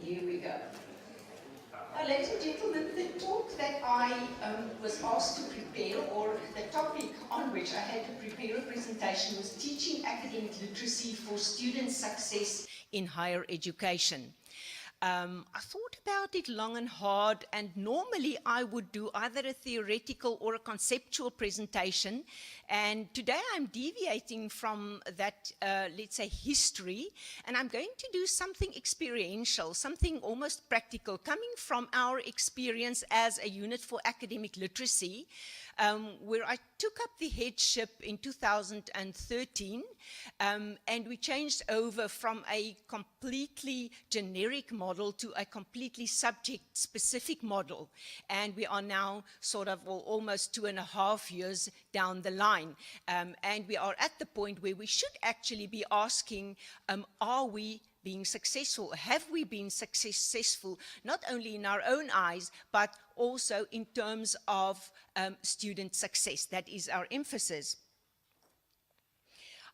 Here we go. Ladies and gentlemen, the talk that I was asked to prepare, or the topic on which I had to prepare a presentation, was teaching academic literacy for student success in higher education. I thought about it long and hard, and normally I would do either a theoretical or a conceptual presentation, and today I'm deviating from that, let's say, history, and I'm going to do something experiential, something almost practical, coming from our experience as a unit for academic literacy, where I took up the headship in 2013, and we changed over from a completely generic model to a completely subject-specific model. And we are now sort of, well, almost 2.5 years down the line. And we are at the point where we should actually be asking, are we being successful? Have we been successful, not only in our own eyes, but also in terms of student success? That is our emphasis.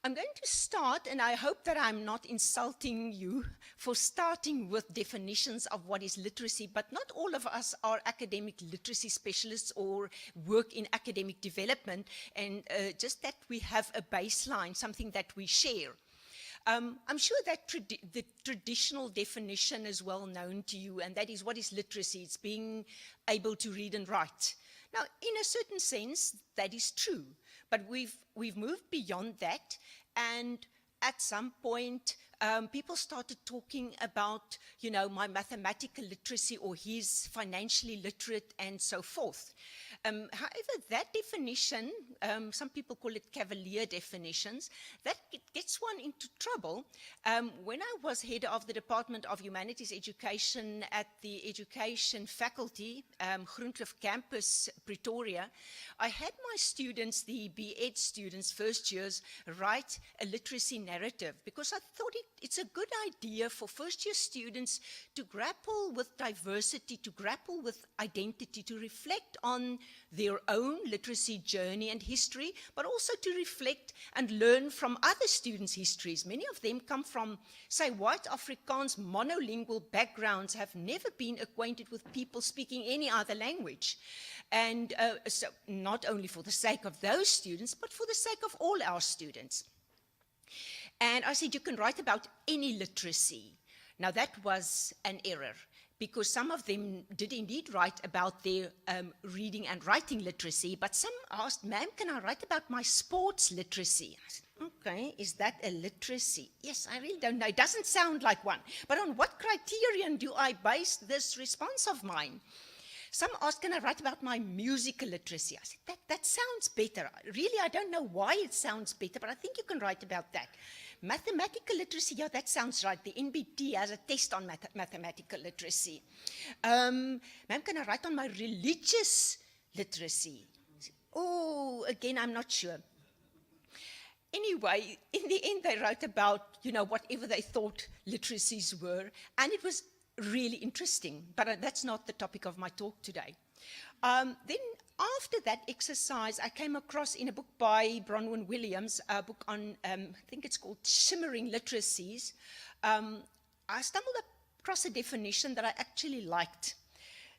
I'm going to start, and I hope that I'm not insulting you for starting with definitions of what is literacy, but not all of us are academic literacy specialists or work in academic development, and just that we have a baseline, something that we share. I'm sure that the traditional definition is well known to you, and that is, what is literacy? It's being able to read and write. Now, in a certain sense, that is true, but we've moved beyond that, and at some point, people started talking about, you know, my mathematical literacy, or he's financially literate, and so forth. However, that definition, some people call it cavalier definitions, that gets one into trouble. When I was head of the Department of Humanities Education at the Education Faculty, Groenkloof Campus, Pretoria, I had my students, the B.Ed students, first years, write a literacy narrative, because I thought it's a good idea for first-year students to grapple with diversity, to grapple with identity, to reflect on their own literacy journey and history, but also to reflect and learn from other students' histories. Many of them come from, say, white Afrikaans monolingual backgrounds, have never been acquainted with people speaking any other language. And so not only for the sake of those students, but for the sake of all our students. And I said, you can write about any literacy. Now, that was an error, because some of them did indeed write about their reading and writing literacy, but some asked, ma'am, can I write about my sports literacy? I said, okay, is that a literacy? Yes, I really don't know. It doesn't sound like one. But on what criterion do I base this response of mine? Some asked, can I write about my musical literacy? I said, that sounds better. Really, I don't know why it sounds better, but I think you can write about that. Mathematical literacy, yeah, that sounds right. The NBT has a test on mathematical literacy. Ma'am, can I write on my religious literacy? Oh, again, I'm not sure. Anyway, in the end, they wrote about, you know, whatever they thought literacies were, and it was really interesting, but that's not the topic of my talk today. Then after that exercise, I came across in a book by Bronwyn Williams, a book on, I think it's called Shimmering Literacies. I stumbled across a definition that I actually liked.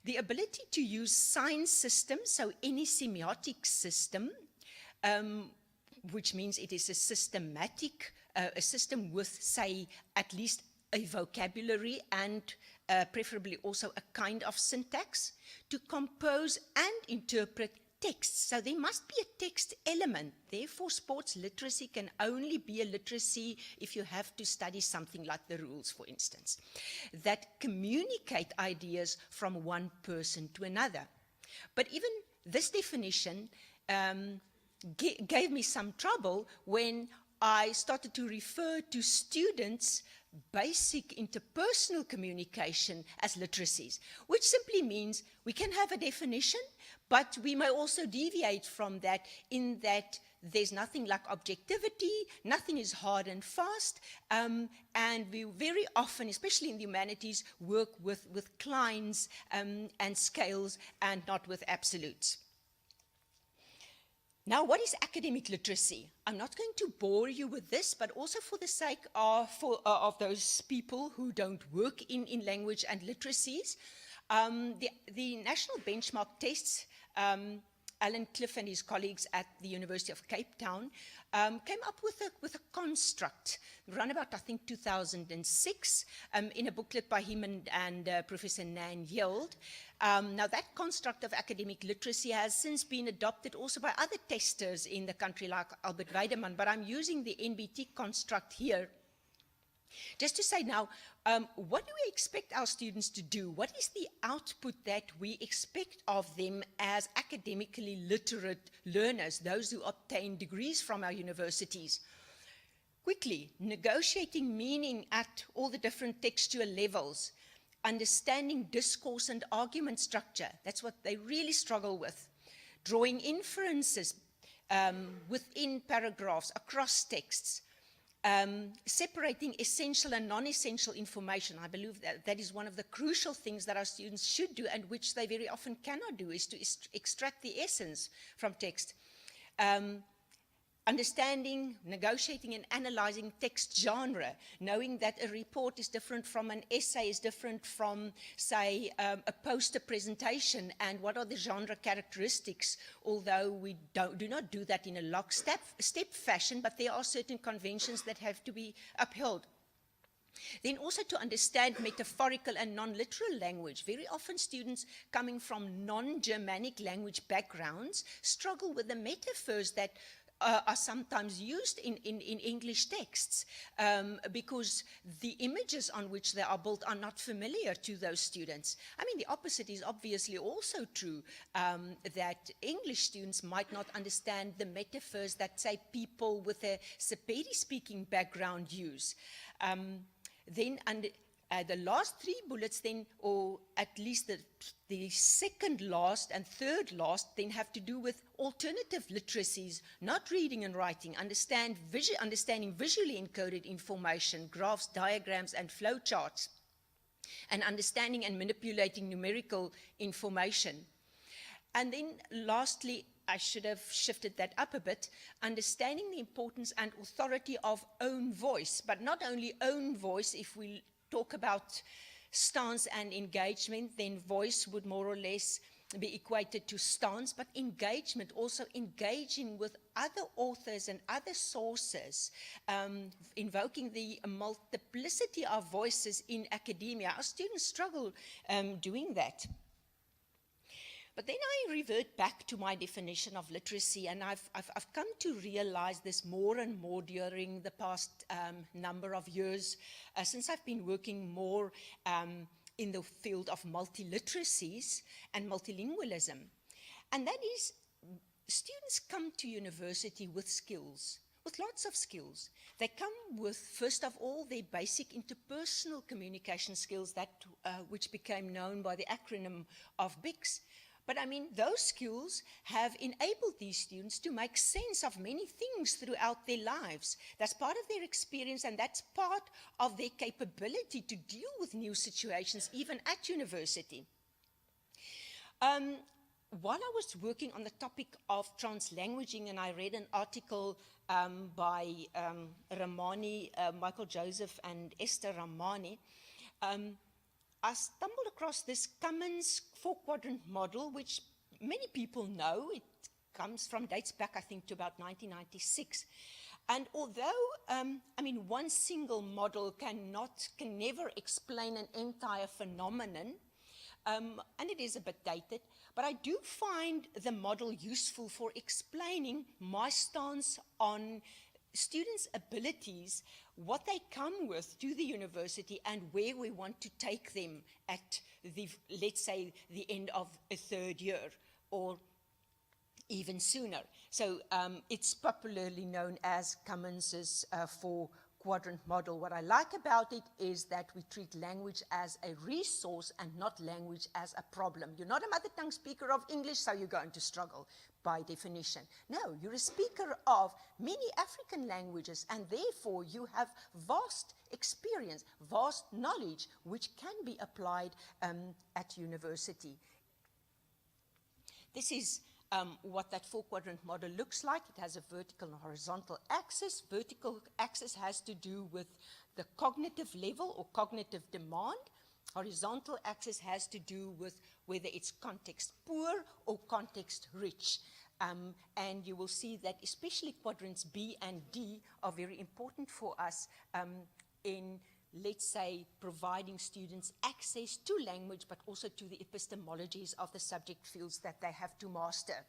The ability to use sign systems, so any semiotic system, which means it is a systematic, a system with, say, at least a vocabulary and preferably also a kind of syntax, to compose and interpret texts. So there must be a text element. Therefore, sports literacy can only be a literacy if you have to study something like the rules, for instance, that communicate ideas from one person to another. But even this definition gave me some trouble when I started to refer to students' basic interpersonal communication as literacies, which simply means we can have a definition, but we may also deviate from that, in that there's nothing like objectivity, nothing is hard and fast, and we very often, especially in the humanities, work with clines and scales and not with absolutes. Now, what is academic literacy? I'm not going to bore you with this, but also for the sake of those people who don't work in language and literacies, the national benchmark tests, Alan Cliff and his colleagues at the University of Cape Town came up with a construct run about, I think, 2006 in a booklet by him and Professor Nan Yield. Now, that construct of academic literacy has since been adopted also by other testers in the country like Albert Weideman, but I'm using the NBT construct here just to say now, what do we expect our students to do? What is the output that we expect of them as academically literate learners, those who obtain degrees from our universities? Quickly, negotiating meaning at all the different textual levels, understanding discourse and argument structure, that's what they really struggle with, drawing inferences within paragraphs, across texts, separating essential and non-essential information. I believe that is one of the crucial things that our students should do and which they very often cannot do, is to extract the essence from text. Understanding, negotiating and analyzing text genre, knowing that a report is different from an essay, is different from, say, a poster presentation, and what are the genre characteristics, although we do not do that in a lockstep fashion, but there are certain conventions that have to be upheld. Then also to understand metaphorical and non-literal language. Very often students coming from non-Germanic language backgrounds struggle with the metaphors that are sometimes used in English texts because the images on which they are built are not familiar to those students. I mean, the opposite is obviously also true, that English students might not understand the metaphors that, say, people with a Sepedi-speaking background use. The last three bullets then, or at least the second last and third last, then have to do with alternative literacies, not reading and writing, understanding visually encoded information, graphs, diagrams, and flowcharts, and understanding and manipulating numerical information. And then lastly, I should have shifted that up a bit, understanding the importance and authority of own voice, but not only own voice. If we talk about stance and engagement, then voice would more or less be equated to stance, but engagement, also engaging with other authors and other sources, invoking the multiplicity of voices in academia. Our students struggle doing that. But then I revert back to my definition of literacy, and I've come to realize this more and more during the past number of years, since I've been working more in the field of multiliteracies and multilingualism. And that is, students come to university with skills, with lots of skills. They come with, first of all, their basic interpersonal communication skills, that which became known by the acronym of BICS. But I mean, those skills have enabled these students to make sense of many things throughout their lives. That's part of their experience, and that's part of their capability to deal with new situations, even at university. While I was working on the topic of translanguaging, and I read an article by Ramani, Michael Joseph and Esther Ramani, I stumbled across this Cummins four-quadrant model, which many people know. It dates back, I think, to about 1996. And although, I mean, one single model can never explain an entire phenomenon, and it is a bit dated, but I do find the model useful for explaining my stance on students' abilities, what they come with to the university, and where we want to take them at the, let's say, the end of a third year, or even sooner. So it's popularly known as Cummins's four-quadrant model. What I like about it is that we treat language as a resource and not language as a problem. You're not a mother tongue speaker of English, so you're going to struggle by definition. No, you're a speaker of many African languages, and therefore you have vast experience, vast knowledge, which can be applied at university. This is what that four-quadrant model looks like. It has a vertical and horizontal axis. Vertical axis has to do with the cognitive level or cognitive demand. Horizontal axis has to do with whether it's context poor or context rich. And you will see that especially quadrants B and D are very important for us in, let's say, providing students access to language, but also to the epistemologies of the subject fields that they have to master.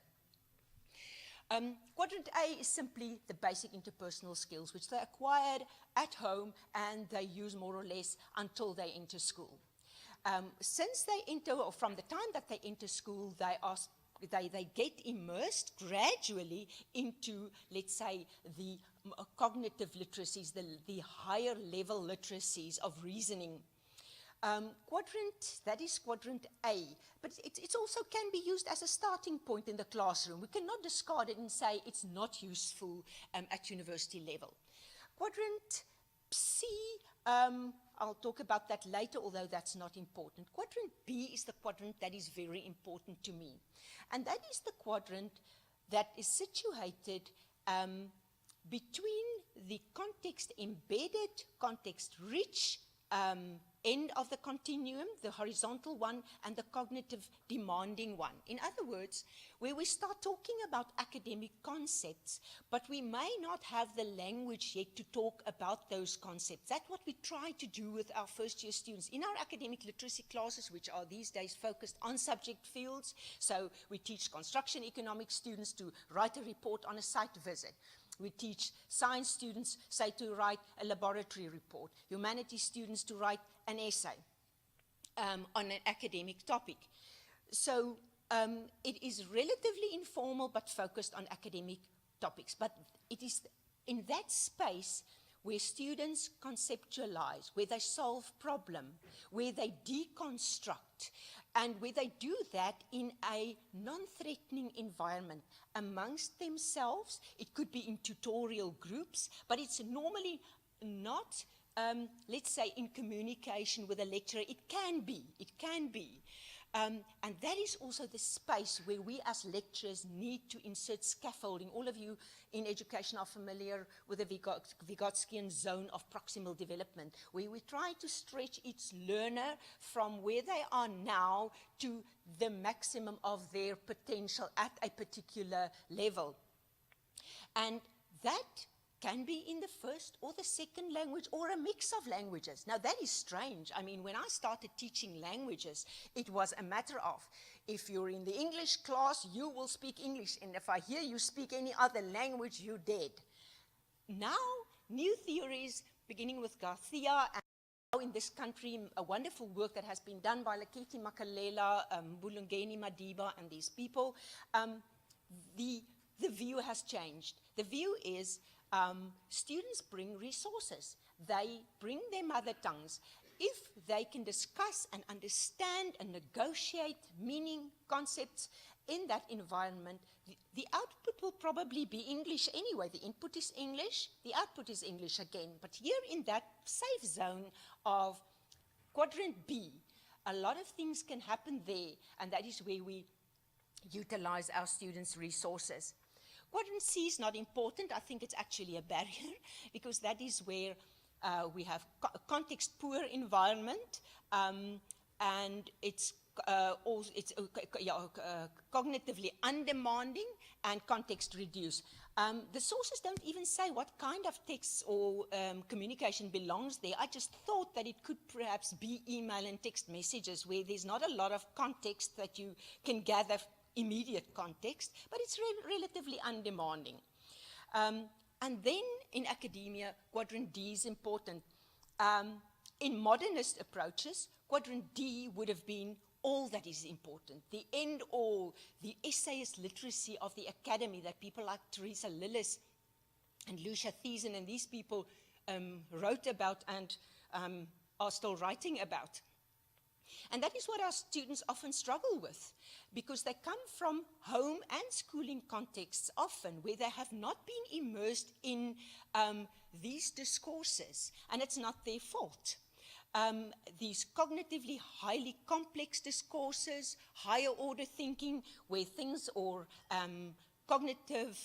Quadrant A is simply the basic interpersonal skills, which they acquired at home and they use more or less until they enter school. Since they enter, or from the time that they enter school, they get immersed gradually into, let's say, the cognitive literacies, the higher level literacies of reasoning. That is quadrant A, but it also can be used as a starting point in the classroom. We cannot discard it and say it's not useful at university level. Quadrant C, I'll talk about that later, although that's not important. Quadrant B is the quadrant that is very important to me. And that is the quadrant that is situated between the context-embedded, context-rich end of the continuum, the horizontal one, and the cognitive demanding one. In other words, where we start talking about academic concepts, but we may not have the language yet to talk about those concepts. That's what we try to do with our first-year students. In our academic literacy classes, which are these days focused on subject fields, so we teach construction economics students to write a report on a site visit. We teach science students, say, to write a laboratory report. Humanities students to write an essay on an academic topic. So it is relatively informal but focused on academic topics. But it is in that space where students conceptualize, where they solve problem, where they deconstruct, and where they do that in a non-threatening environment amongst themselves. It could be in tutorial groups, but it's normally not, let's say, in communication with a lecturer. It can be. And that is also the space where we as lecturers need to insert scaffolding. All of you in education are familiar with the Vygotskian zone of proximal development, where we try to stretch each learner from where they are now to the maximum of their potential at a particular level. And that can be in the first or the second language or a mix of languages. Now that is strange. I mean, when I started teaching languages, it was a matter of, if you're in the English class, you will speak English, and if I hear you speak any other language, you're dead. Now, new theories, beginning with Garcia, and now in this country, a wonderful work that has been done by Leketi Makalela, Bulungeni Madiba, and these people, the view has changed. The view is, students bring resources. They bring their mother tongues. If they can discuss and understand and negotiate meaning, concepts in that environment, the output will probably be English anyway. The input is English, the output is English again. But here in that safe zone of quadrant B, a lot of things can happen there, and that is where we utilize our students' resources. Quadrant C is not important. I think it's actually a barrier, because that is where we have a context-poor environment, and it's cognitively undemanding and context-reduced. The sources don't even say what kind of text or communication belongs there. I just thought that it could perhaps be email and text messages, where there's not a lot of context that you can gather, immediate context, but it's relatively undemanding. And then in academia, quadrant D is important. In modernist approaches, quadrant D would have been all that is important, the end all, the essayist literacy of the academy that people like Teresa Lillis and Lucia Thiessen and these people wrote about and are still writing about. And that is what our students often struggle with, because they come from home and schooling contexts often where they have not been immersed in these discourses, and it's not their fault. these cognitively highly complex discourses, higher order thinking, where things or cognitive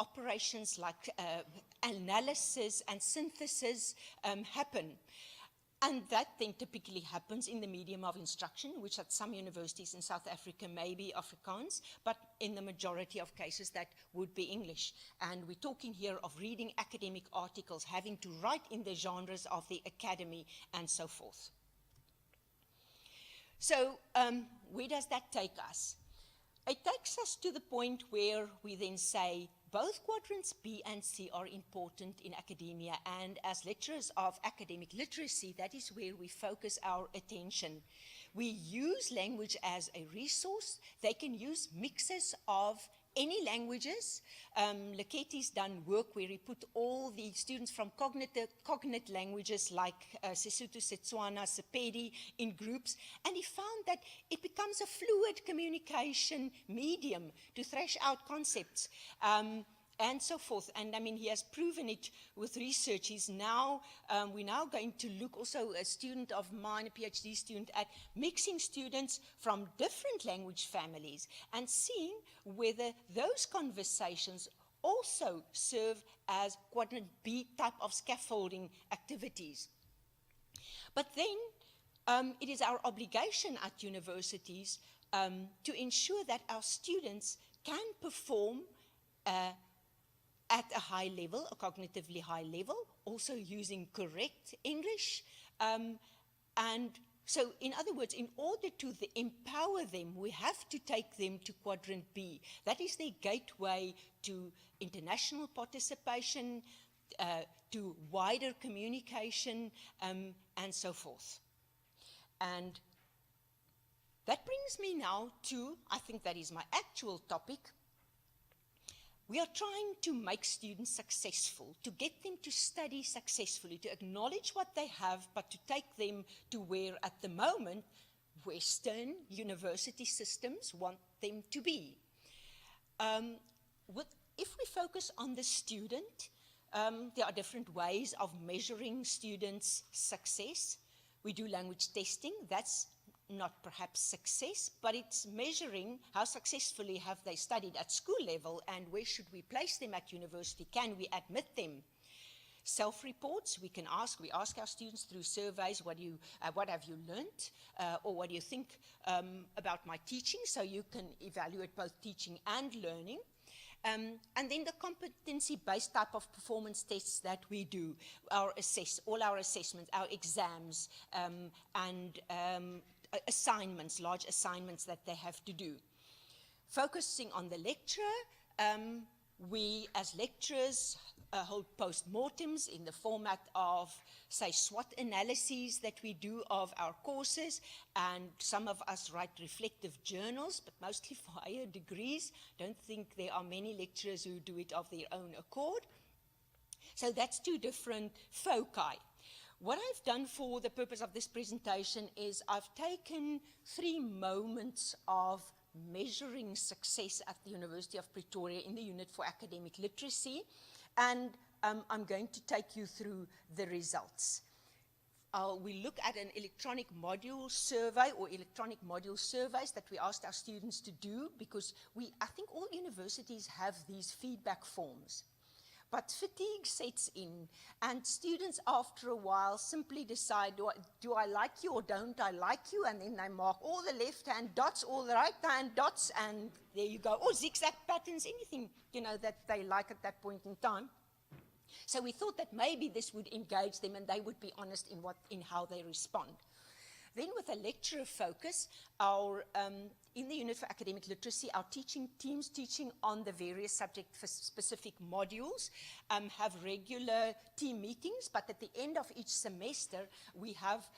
operations like analysis and synthesis happen. And that then typically happens in the medium of instruction, which at some universities in South Africa may be Afrikaans, but in the majority of cases that would be English. And we're talking here of reading academic articles, having to write in the genres of the academy, and so forth. So where does that take us? It takes us to the point where we then say, both quadrants B and C are important in academia, and as lecturers of academic literacy, that is where we focus our attention. We use language as a resource. They can use mixes of any languages. Leketi's done work where he put all the students from cognate languages like Sesotho, Setswana, Sepedi in groups, and he found that it becomes a fluid communication medium to thrash out concepts. And so forth. And I mean, he has proven it with research. He's now, we're now going to look also, a student of mine, a PhD student, at mixing students from different language families and seeing whether those conversations also serve as quadrant B type of scaffolding activities. But then it is our obligation at universities to ensure that our students can perform at a high level, a cognitively high level, also using correct English. And so, in other words, in order to empower them, we have to take them to quadrant B. That is their gateway to international participation, to wider communication, and so forth. And that brings me now to, I think that is my actual topic. We are trying to make students successful, to get them to study successfully, to acknowledge what they have, but to take them to where, at the moment, Western university systems want them to be. If we focus on the student, there are different ways of measuring students' success. We do language testing. That's not perhaps success, but it's measuring how successfully have they studied at school level and where should we place them at university. Can we admit them? Self-reports, we ask our students through surveys, what have you learned, or what do you think about my teaching, so you can evaluate both teaching and learning. And then the competency-based type of performance tests that we do, all our assessments, our exams, and assignments, large assignments that they have to do. Focusing on the lecturer, we as lecturers hold post-mortems in the format of, say, SWOT analyses that we do of our courses, and some of us write reflective journals, but mostly for higher degrees. Don't think there are many lecturers who do it of their own accord. So that's two different foci. What I've done for the purpose of this presentation is I've taken 3 moments of measuring success at the University of Pretoria in the Unit for Academic Literacy, and I'm going to take you through the results. We look at an electronic module survey or electronic module surveys that we asked our students to do, because I think all universities have these feedback forms. But fatigue sets in, and students after a while simply decide, do I like you or don't I like you? And then they mark all the left-hand dots, all the right-hand dots, and there you go. Or zigzag patterns, anything, that they like at that point in time. So we thought that maybe this would engage them and they would be honest in how they respond. Then with a lecturer focus, in the Unit for Academic Literacy, our teaching teams teaching on the various subject-specific modules have regular team meetings, but at the end of each semester, we have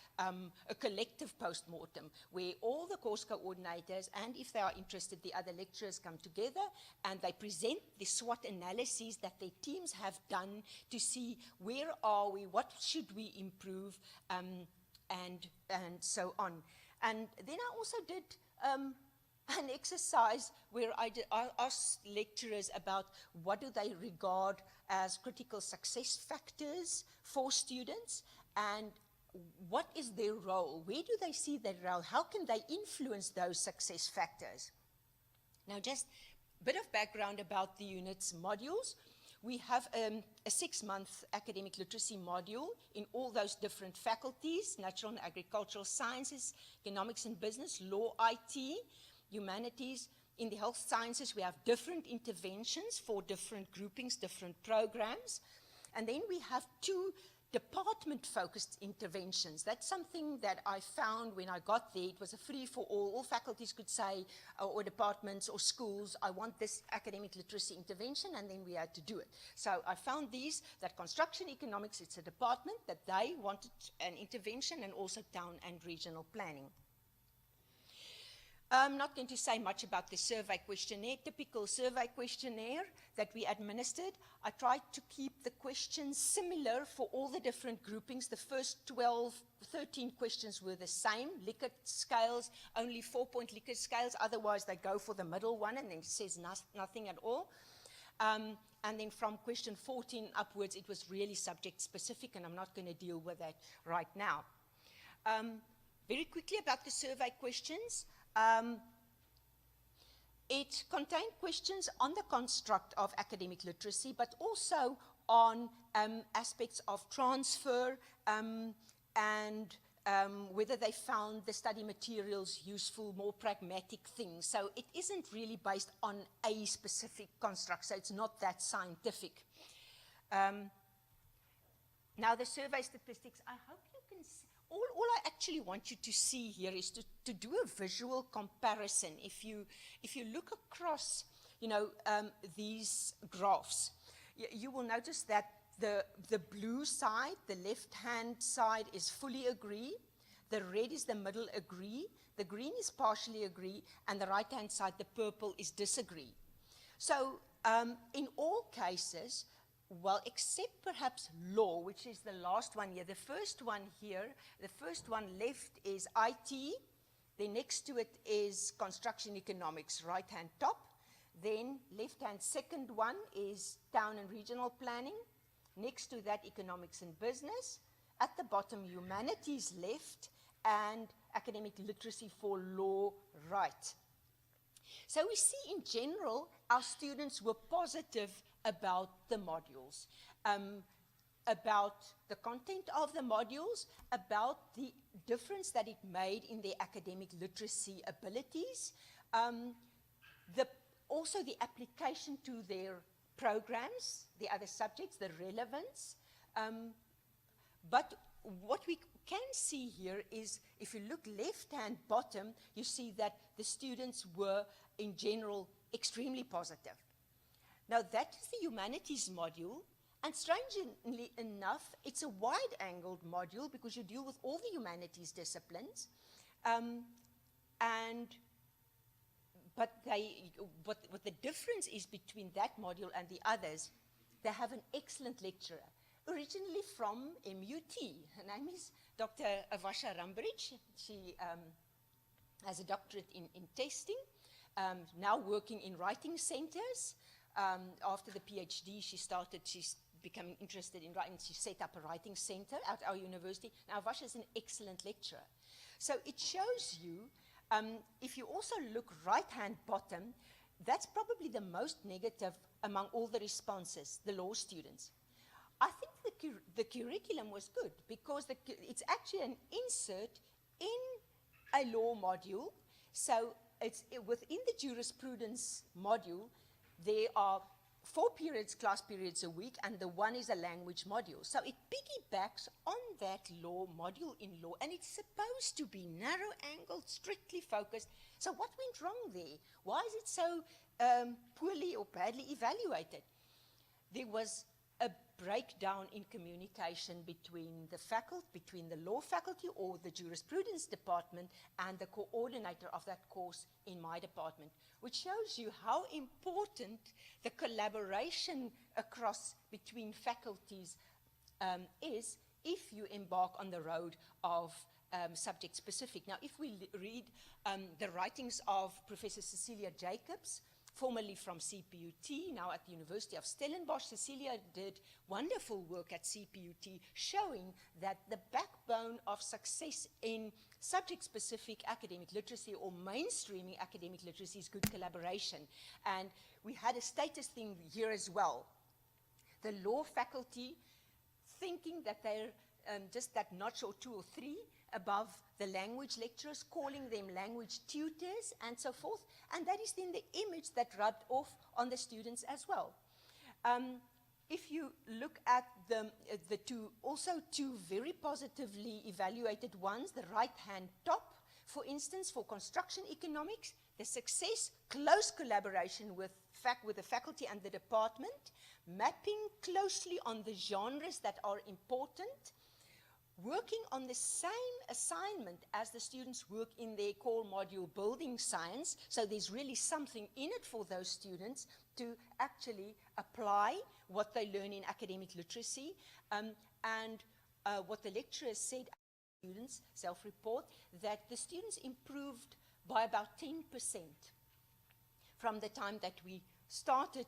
a collective post-mortem where all the course coordinators, and if they are interested, the other lecturers come together and they present the SWOT analyses that their teams have done to see where are we, what should we improve, and so on. And then I also did an exercise where I asked lecturers about what do they regard as critical success factors for students, and what is their role? Where do they see their role? How can they influence those success factors? Now, just a bit of background about the unit's modules. We have a 6-month academic literacy module in all those different faculties: natural and agricultural sciences, economics and business, law, IT, humanities. In the health sciences, we have different interventions for different groupings, different programs. And then we have 2 department-focused interventions. That's something that I found when I got there. It was a free for all. All faculties could say, or departments or schools, I want this academic literacy intervention, and then we had to do it. So I found these, that construction economics, it's a department, that they wanted an intervention, and also town and regional planning. I'm not going to say much about the survey questionnaire, typical survey questionnaire that we administered. I tried to keep the questions similar for all the different groupings. The first 13 questions were the same. Likert scales, only 4-point Likert scales, otherwise they go for the middle one and then it says nothing at all. And then from question 14 upwards, it was really subject specific, and I'm not going to deal with that right now. Very quickly about the survey questions. It contained questions on the construct of academic literacy, but also on aspects of transfer and whether they found the study materials useful, more pragmatic things. So it isn't really based on a specific construct, so it's not that scientific. Now the survey statistics, I hope you can see. All I actually want you to see here is to do a visual comparison. If you look across, these graphs, you will notice that the blue side, the left-hand side, is fully agree. The red is the middle agree. The green is partially agree. And the right-hand side, the purple, is disagree. So in all cases, well, except perhaps law, which is the last one here. The first one here, the first one left is IT. Then next to it is construction economics, right-hand top. Then left-hand second one is town and regional planning. Next to that, economics and business. At the bottom, humanities left, and academic literacy for law right. So we see in general, our students were positive about the modules, about the content of the modules, about the difference that it made in their academic literacy abilities, also the application to their programs, the other subjects, the relevance. But what we can see here is, if you look left-hand bottom, you see that the students were, in general, extremely positive. Now, that is the humanities module, and strangely enough, it's a wide-angled module because you deal with all the humanities disciplines. But what the difference is between that module and the others, they have an excellent lecturer, originally from MUT. Her name is Dr. Avasha Rambridge. She has a doctorate in testing, now working in writing centers. After the PhD, she's becoming interested in writing. She set up a writing center at our university. Now, Avasha is an excellent lecturer. So it shows you, if you also look right-hand bottom, that's probably the most negative among all the responses, the law students. I think the curriculum was good because it's actually an insert in a law module. So it's within the jurisprudence module, there are 4 class periods a week, and the one is a language module. So it piggybacks on that law module in law, and it's supposed to be narrow-angled, strictly focused. So what went wrong there? Why is it so poorly or badly evaluated? There was a breakdown in communication between the law faculty or the jurisprudence department and the coordinator of that course in my department, which shows you how important the collaboration between faculties is if you embark on the road of subject specific. Now, if we read the writings of Professor Cecilia Jacobs, formerly from CPUT, now at the University of Stellenbosch. Cecilia did wonderful work at CPUT showing that the backbone of success in subject-specific academic literacy or mainstreaming academic literacy is good collaboration. And we had a status thing here as well. The law faculty thinking that they're just that notch or two or three above the language lecturers, calling them language tutors and so forth. And that is then the image that rubbed off on the students as well. If you look at the two very positively evaluated ones, the right-hand top, for instance, for construction economics, the success, close collaboration with the faculty and the department, mapping closely on the genres that are important, working on the same assignment as the students work in their core module building science, so there's really something in it for those students to actually apply what they learn in academic literacy, and what the lecturers said, students self-report, that the students improved by about 10% from the time that we started,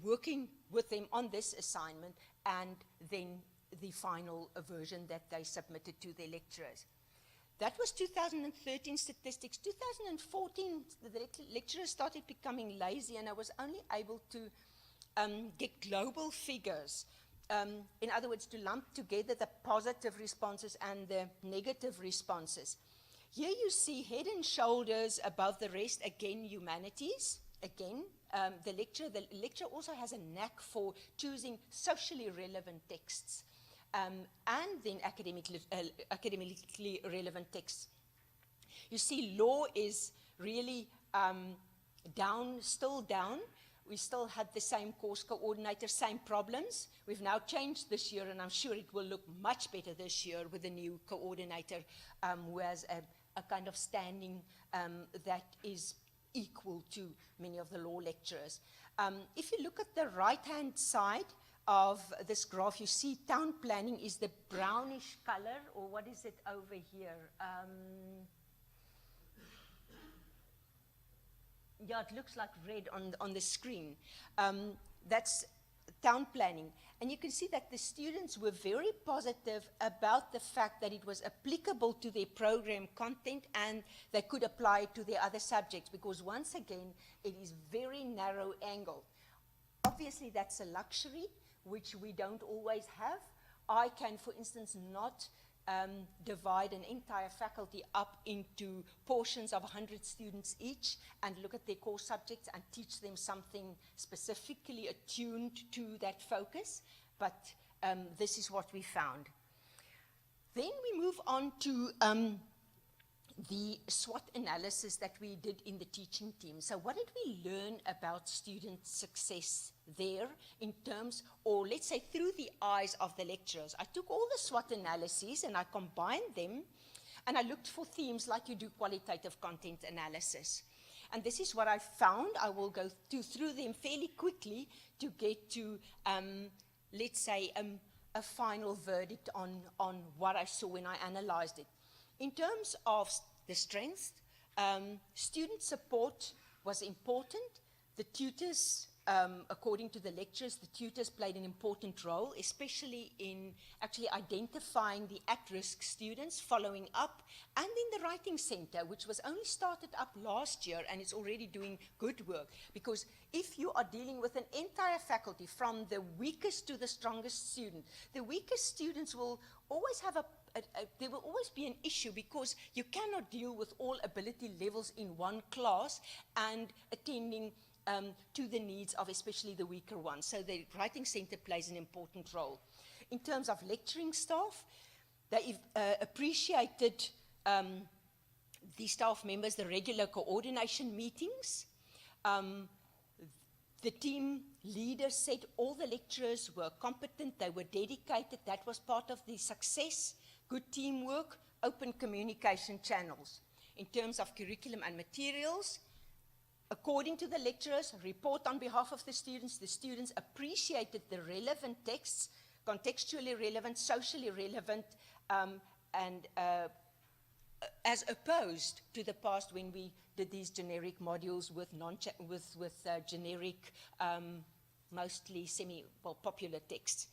working with them on this assignment and then the final version that they submitted to their lecturers. That was 2013 statistics. 2014, the lecturers started becoming lazy, and I was only able to get global figures. In other words, to lump together the positive responses and the negative responses. Here you see head and shoulders above the rest, again, humanities. Again, the lecturer also has a knack for choosing socially relevant texts. And then academically relevant texts. You see, law is really still down. We still had the same course coordinator, same problems. We've now changed this year, and I'm sure it will look much better this year with the new coordinator, who has a kind of standing that is equal to many of the law lecturers. If you look at the right-hand side of this graph, you see town planning is the brownish color, or what is it over here? Yeah, it looks like red on the screen. That's town planning. And you can see that the students were very positive about the fact that it was applicable to their program content and they could apply it to their other subjects, because once again, it is very narrow angled. Obviously, that's a luxury, which we don't always have. I can, for instance, not divide an entire faculty up into portions of 100 students each and look at their core subjects and teach them something specifically attuned to that focus, but this is what we found. Then we move on to the SWOT analysis that we did in the teaching team. So what did we learn about student success there in terms, or let's say through the eyes of the lecturers? I took all the SWOT analyses and I combined them, and I looked for themes like you do qualitative content analysis. And this is what I found. I will go through them fairly quickly to get to, let's say, a final verdict on what I saw when I analyzed it. In terms of the strengths, student support was important. The tutors, according to the lecturers, the tutors played an important role, especially in actually identifying the at-risk students, following up, and in the writing center, which was only started up last year, and it's already doing good work. Because if you are dealing with an entire faculty, from the weakest to the strongest student, the weakest students will always have there will always be an issue, because you cannot deal with all ability levels in one class and attending to the needs of especially the weaker ones. So the writing center plays an important role. In terms of lecturing staff, they appreciated the staff members, the regular coordination meetings. The team leaders said all the lecturers were competent, they were dedicated, that was part of the success. Good teamwork, open communication channels. In terms of curriculum and materials, according to the lecturers, report on behalf of the students appreciated the relevant texts, contextually relevant, socially relevant, and as opposed to the past when we did these generic modules with generic, mostly popular texts.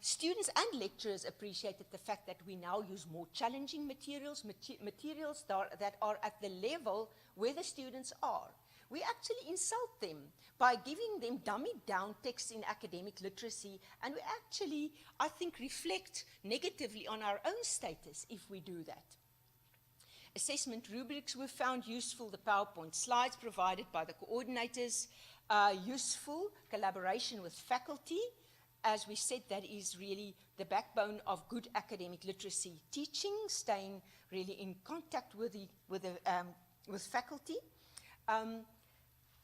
Students and lecturers appreciated the fact that we now use more challenging materials, materials that are at the level where the students are. We actually insult them by giving them dummied down texts in academic literacy, and we actually, I think, reflect negatively on our own status if we do that. Assessment rubrics were found useful, the PowerPoint slides provided by the coordinators, useful, collaboration with faculty. As we said, that is really the backbone of good academic literacy teaching, staying really in contact with faculty.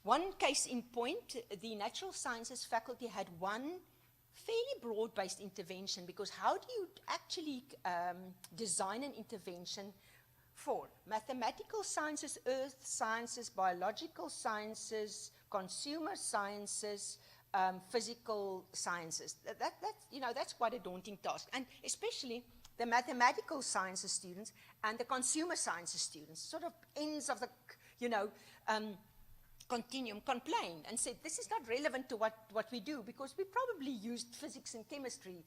One case in point, the natural sciences faculty had one fairly broad-based intervention, because how do you actually design an intervention for mathematical sciences, earth sciences, biological sciences, consumer sciences, physical sciences? That's quite a daunting task, and especially the mathematical sciences students and the consumer sciences students, sort of ends of the, continuum, complained and said, this is not relevant to what we do, because we probably used physics and chemistry,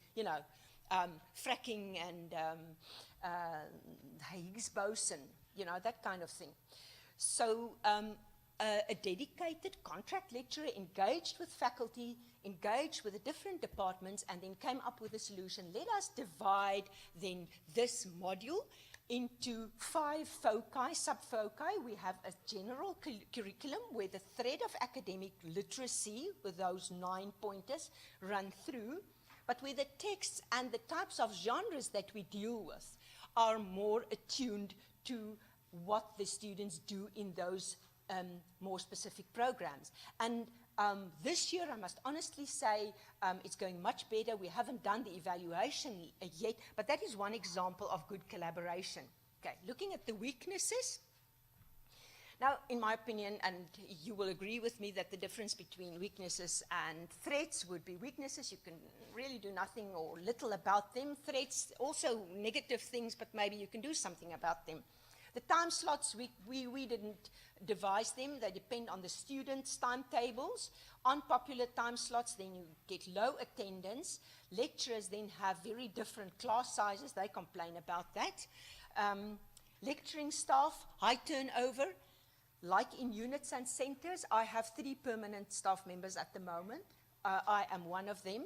fracking and Higgs boson, that kind of thing. So a dedicated contract lecturer engaged with faculty, engaged with the different departments, and then came up with a solution. Let us divide then this module into 5 foci, sub-foci. We have a general curriculum where the thread of academic literacy with those 9 pointers run through, but where the texts and the types of genres that we deal with are more attuned to what the students do in those more specific programs. And this year, I must honestly say, it's going much better. We haven't done the evaluation yet, but that is one example of good collaboration. Okay, looking at the weaknesses. Now, in my opinion, and you will agree with me, that the difference between weaknesses and threats would be weaknesses. You can really do nothing or little about them. Threats, also negative things, but maybe you can do something about them. The time slots, we didn't devise them. They depend on the students' timetables. Unpopular time slots, then you get low attendance. Lecturers then have very different class sizes. They complain about that. Lecturing staff, high turnover. Like in units and centers, I have 3 permanent staff members at the moment. I am one of them.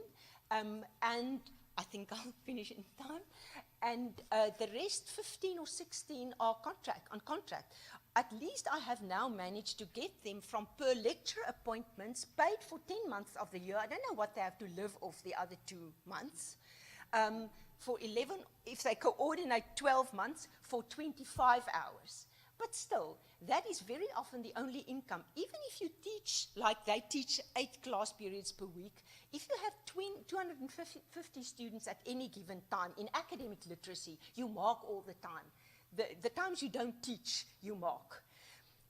And I think I'll finish in time. And the rest, 15 or 16, are on contract. At least I have now managed to get them from per lecture appointments paid for 10 months of the year. I don't know what they have to live off the other 2 months. For 11, if they coordinate 12 months, for 25 hours. But still, that is very often the only income. Even if you teach, like they teach 8 class periods per week, if you have 250 students at any given time in academic literacy, you mark all the time. The times you don't teach, you mark.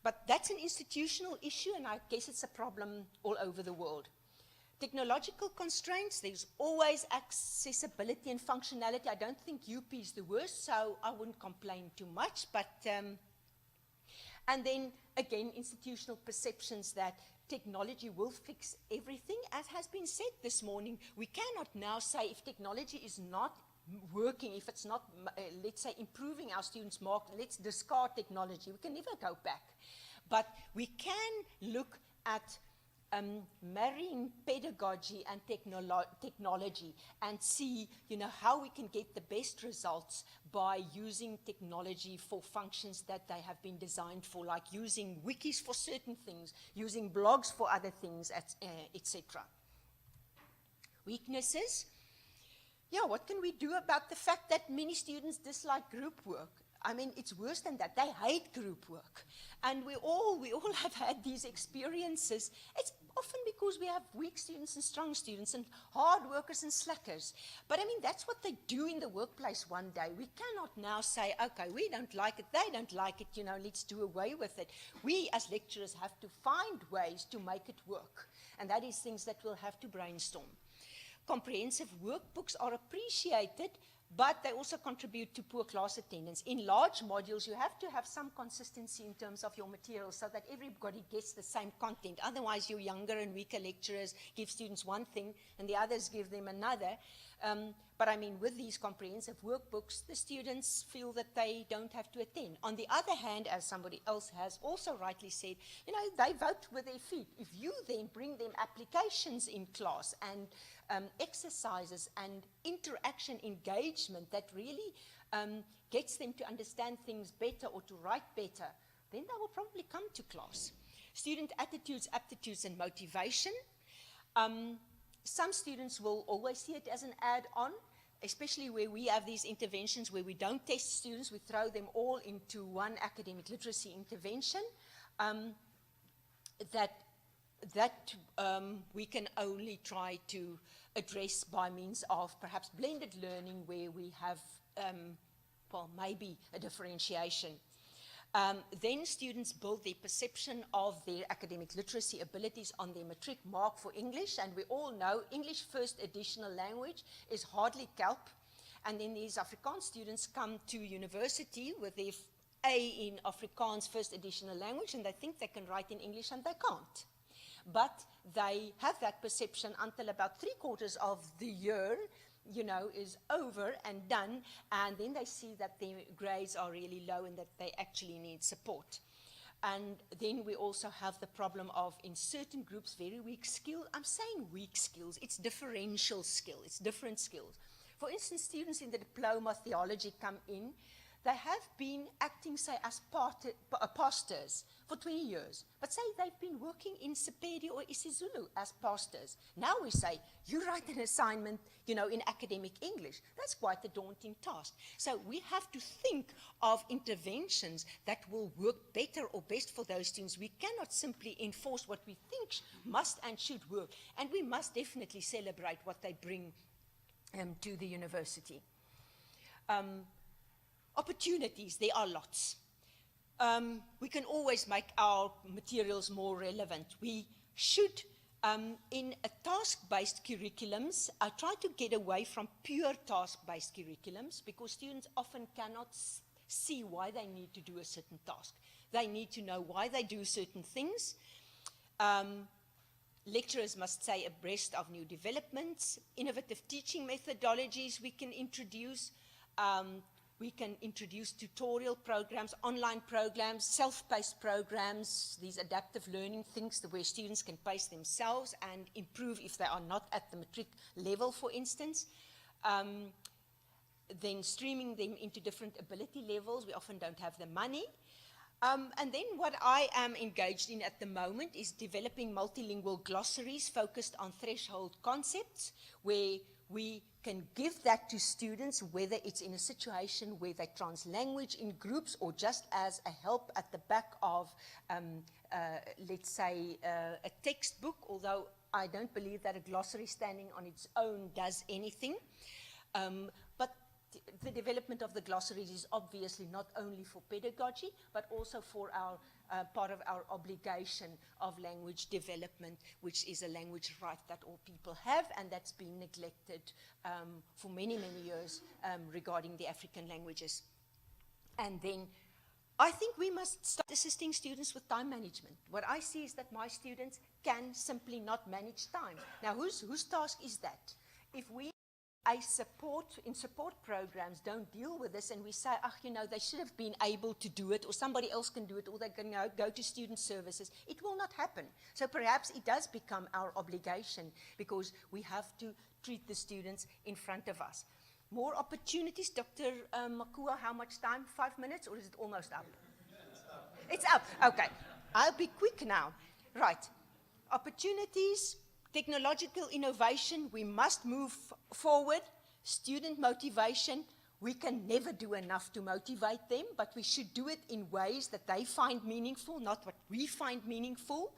But that's an institutional issue, and I guess it's a problem all over the world. Technological constraints, there's always accessibility and functionality. I don't think UP is the worst, so I wouldn't complain too much, but and then, again, institutional perceptions that technology will fix everything. As has been said this morning, we cannot now say if technology is not working, if it's not, let's say, improving our students' mark, let's discard technology. We can never go back. But we can look at marrying pedagogy and technology and see, how we can get the best results by using technology for functions that they have been designed for, like using wikis for certain things, using blogs for other things, etc. Weaknesses. Yeah, what can we do about the fact that many students dislike group work? I mean, it's worse than that. They hate group work. And we all have had these experiences. It's often because we have weak students and strong students and hard workers and slackers. But I mean, that's what they do in the workplace one day. We cannot now say, okay, we don't like it, they don't like it, let's do away with it. We as lecturers have to find ways to make it work. And that is things that we'll have to brainstorm. Comprehensive workbooks are appreciated, but they also contribute to poor class attendance. In large modules, you have to have some consistency in terms of your material so that everybody gets the same content. Otherwise, your younger and weaker lecturers give students one thing and the others give them another. But I mean, with these comprehensive workbooks, the students feel that they don't have to attend. On the other hand, as somebody else has also rightly said, you know, they vote with their feet. If you then bring them applications in class and exercises and interaction engagement that really gets them to understand things better or to write better, then they will probably come to class. Student attitudes, aptitudes, and motivation. Some students will always see it as an add-on, especially where we have these interventions where we don't test students, we throw them all into one academic literacy intervention. That we can only try to address by means of perhaps blended learning where we have, well, maybe a differentiation. Then students build their perception of their academic literacy abilities on their matric mark for English, and we all know English first additional language is hardly kelp, and then these Afrikaans students come to university with their A in Afrikaans first additional language, and they think they can write in English, and they can't. But they have that perception until about 3/4 of the year, you know, is over and done, and then they see that their grades are really low and that they actually need support. And then we also have the problem of, in certain groups, very weak skill. I'm saying weak skills, it's differential skill, it's different skills. For instance, students in the diploma theology come in, they have been acting, say, as pastors for 20 years. But say they've been working in Sepedi or isiZulu as pastors. Now we say, you write an assignment, you know, in academic English. That's quite a daunting task. So we have to think of interventions that will work better or best for those students. We cannot simply enforce what we think must and should work. And we must definitely celebrate what they bring to the university. Opportunities, there are lots. We can always make our materials more relevant. We should, in a task-based curriculums, try to get away from pure task-based curriculums because students often cannot see why they need to do a certain task. They need to know why they do certain things. Lecturers must stay abreast of new developments. Innovative teaching methodologies we can introduce. We can introduce tutorial programs, online programs, self-paced programs, these adaptive learning things where students can pace themselves and improve if they are not at the matric level, for instance. Then streaming them into different ability levels. We often don't have the money. And then what I am engaged in at the moment is developing multilingual glossaries focused on threshold concepts, where we can give that to students, whether it's in a situation where they translanguage in groups or just as a help at the back of, let's say, a textbook, although I don't believe that a glossary standing on its own does anything. But the development of the glossaries is obviously not only for pedagogy, but also for our part of our obligation of language development, which is a language right that all people have, and that's been neglected for many, many years regarding the African languages. And then I think we must start assisting students with time management. What I see is that my students can simply not manage time. Now, whose task is that? If we support programs don't deal with this and we say, you know, they should have been able to do it, or somebody else can do it, or they can go to student services, it will not happen. So perhaps it does become our obligation because we have to treat the students in front of us. More opportunities. Dr. Makua, how much time? 5 minutes, or is it almost up? It's up. Okay. I'll be quick now. Right. Opportunities. Technological innovation, we must move forward. Student motivation, we can never do enough to motivate them, but we should do it in ways that they find meaningful, not what we find meaningful.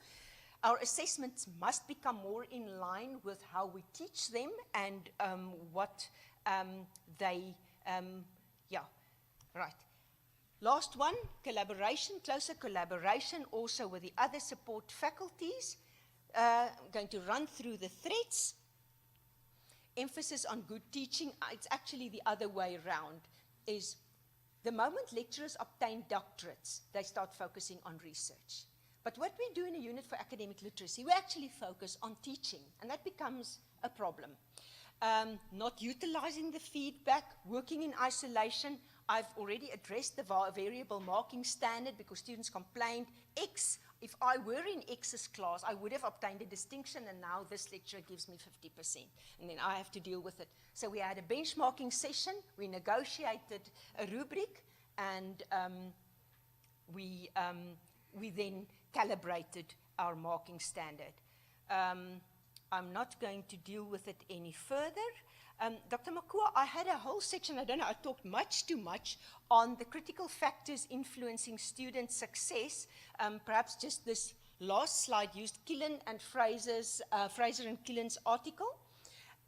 Our assessments must become more in line with how we teach them and what right. Last one, collaboration, closer collaboration also with the other support faculties. I'm going to run through the threats. emphasis on good teaching. It's actually the other way around, is the moment lecturers obtain doctorates, they start focusing on research. But what we do in a unit for academic literacy, we actually focus on teaching, and that becomes a problem. Not utilizing the feedback, working in isolation. I've already addressed the variable marking standard because students complained, X, if I were in X's class, I would have obtained a distinction, and now this lecturer gives me 50%, and then I have to deal with it. So we had a benchmarking session, we negotiated a rubric, and we then calibrated our marking standard. I'm not going to deal with it any further. Dr. Makua, I had a whole section, I don't know, I talked much too much on the critical factors influencing student success. Perhaps just this last slide used Killen and Fraser and Killen's article.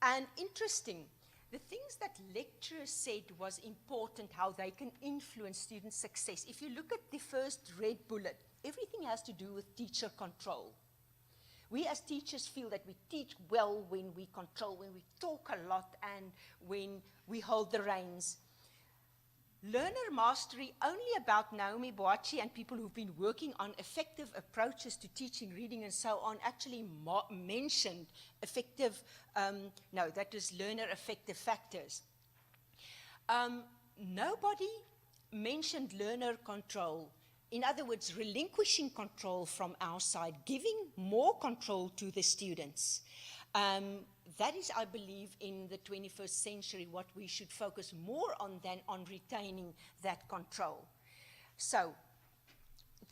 And interesting, the things that lecturers said was important, how they can influence student success. If you look at the first red bullet, everything has to do with teacher control. We as teachers feel that we teach well when we control, when we talk a lot, and when we hold the reins. Learner mastery, only about Naomi Boachi and people who've been working on effective approaches to teaching, reading, and so on, actually mentioned effective, no, that is learner effective factors. Nobody mentioned learner control. In other words, relinquishing control from our side, giving more control to the students. That is, I believe, in the 21st century, what we should focus more on than on retaining that control. So,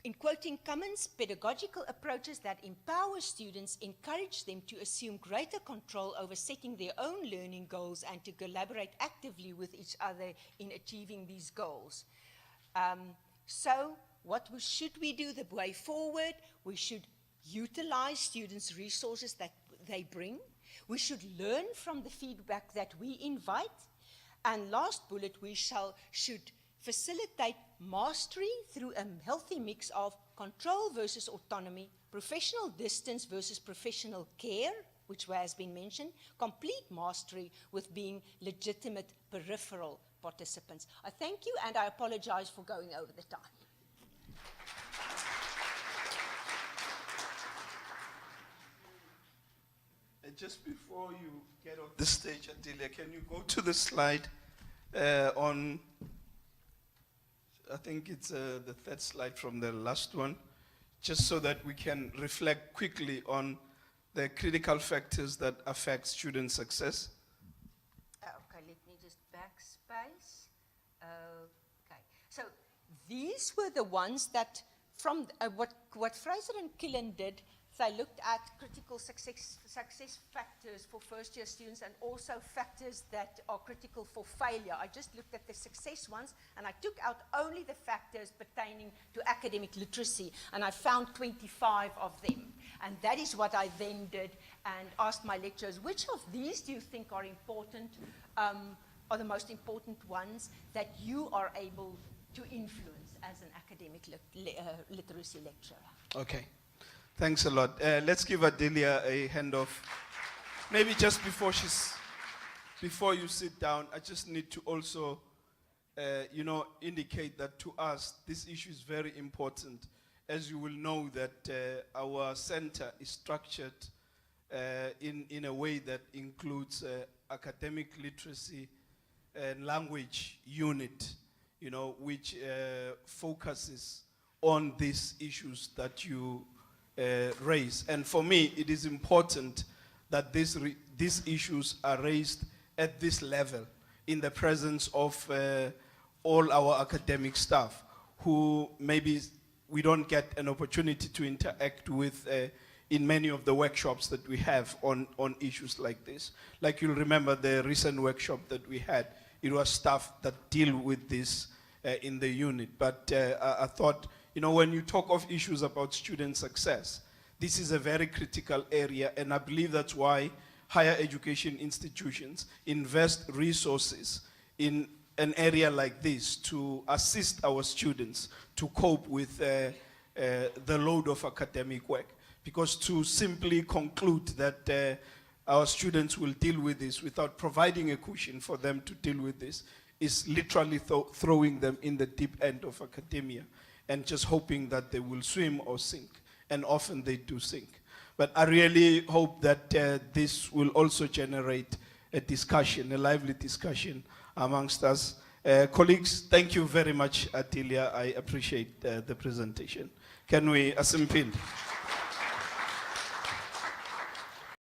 in quoting Cummins, pedagogical approaches that empower students encourage them to assume greater control over setting their own learning goals and to collaborate actively with each other in achieving these goals. So, what should we do the way forward? We should utilize students' resources that they bring. We should learn from the feedback that we invite. And last bullet, we should facilitate mastery through a healthy mix of control versus autonomy, professional distance versus professional care, which has been mentioned, complete mastery with being legitimate peripheral participants. I thank you, and I apologize for going over the time. Just before you get off the stage, Adelia, can you go to the slide on, I think it's the third slide from the last one, just so that we can reflect quickly on the critical factors that affect student success. Okay, let me just backspace. Okay, so these were the ones that, from what Fraser and Killen did, they looked at critical success factors for first-year students and also factors that are critical for failure. I just looked at the success ones, and I took out only the factors pertaining to academic literacy, and I found 25 of them. And that is what I then did and asked my lecturers, which of these do you think are important, are the most important ones that you are able to influence as an academic literacy lecturer? Okay. Thanks a lot. Let's give Adelia a handoff. Maybe just before you sit down, I just need to also, indicate that to us, this issue is very important. As you will know that our center is structured in a way that includes academic literacy and language unit, which focuses on these issues that you raise. And for me, it is important that these issues are raised at this level in the presence of all our academic staff who maybe we don't get an opportunity to interact with in many of the workshops that we have on issues like this. Like you'll remember the recent workshop that we had, it was staff that deal with this in the unit. But I thought, when you talk of issues about student success, this is a very critical area, and I believe that's why higher education institutions invest resources in an area like this to assist our students to cope with the load of academic work. Because to simply conclude that our students will deal with this without providing a cushion for them to deal with this is literally throwing them in the deep end of academia and just hoping that they will swim or sink. And often they do sink. But I really hope that this will also generate a discussion, a lively discussion amongst us. Colleagues, thank you very much, Atilia. I appreciate the presentation. Can we, Asimpindi?